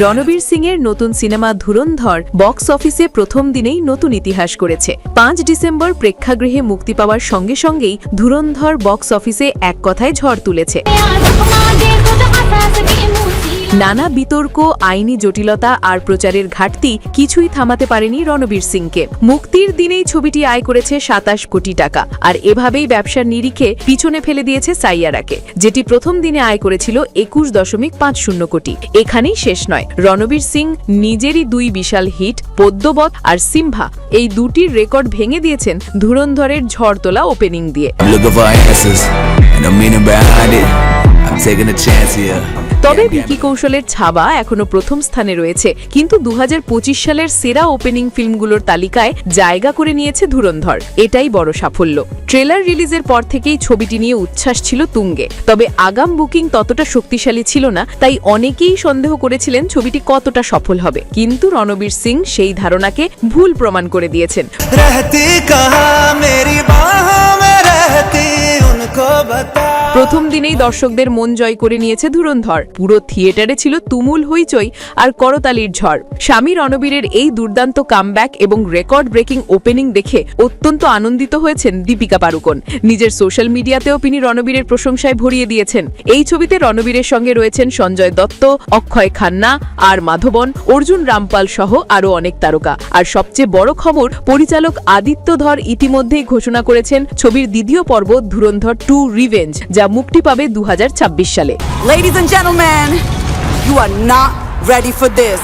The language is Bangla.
রণবীর সিং এর নতুন সিনেমা ধুরন্ধর বক্স অফিসে প্রথম দিনেই নতুন ইতিহাস করেছে। ৫ ডিসেম্বর প্রেক্ষাগৃহে মুক্তি পাওয়ার সঙ্গে সঙ্গেই ধুরন্ধর বক্স অফিসে এক কথায় ঝড় তুলেছে। নানা বিতর্ক, আইনি জটিলতা আর প্রচারের ঘাটতি কিছুই থামাতে পারেনি রণবীর সিংকে। মুক্তির দিনেই ছবিটি আয় করেছে ২৭ কোটি টাকা, আর এভাবেই ব্যবসার নিরিখে পিছনে ফেলে দিয়েছে সাইয়ারাকে, যেটি প্রথম দিনে আয় করেছিল ২১.৫০ কোটি। এখানেই শেষ নয়, রণবীর সিং নিজেরই দুই বিশাল হিট পদ্মবত আর সিম্ভা এই দুটির রেকর্ড ভেঙে দিয়েছেন ধুরন্ধরের ঝড় তোলা ওপেনিং দিয়ে। তবে ভিকি কৌশলের ছাবা এখনো প্রথম স্থানে রয়েছে, কিন্তু ২০২৫ সালের সেরা ওপেনিং ফিল্মগুলোর তালিকায় জায়গা করে নিয়েছে ধুরন্ধর। এটাই বড় সাফল্য। ট্রেলার রিলিজের পর থেকেই ছবিটি নিয়ে উচ্ছ্বাস ছিল তুঙ্গে, তবে আগাম বুকিং ততটা শক্তিশালী ছিল না, তাই অনেকেই সন্দেহ করেছিলেন ছবিটি কতটা সফল হবে। কিন্তু রণবীর সিং সেই ধারণাকে ভুল প্রমাণ করে দিয়েছেন। প্রথম দিনেই দর্শকদের মন জয় করে নিয়েছে ধুরন্ধর। পুরো থিয়েটারে ছিল তুমুল হইচই আর করতালির ঝড়। স্বামী রণবীরের এই দুর্দান্ত কামব্যাক এবং রেকর্ড ব্রেকিং ওপেনিং দেখে অত্যন্ত আনন্দিত হয়েছেন দীপিকা পাড়ুকোন। নিজের সোশ্যাল মিডিয়াতেও তিনি রণবীরের প্রশংসায় ভরিয়ে দিয়েছেন। এই ছবিতে রণবীরের সঙ্গে রয়েছেন সঞ্জয় দত্ত, অক্ষয় খান্না, আর মাধবন, অর্জুন রামপাল সহ আরও অনেক তারকা। আর সবচেয়ে বড় খবর, পরিচালক আদিত্য ধর ইতিমধ্যেই ঘোষণা করেছেন ছবির দ্বিতীয় পর্ব ধুরন্ধর 2 রিভেঞ্জ, যা মুক্তি পাবে ২০২৬ সালে। Ladies and gentlemen, you are not ready for this.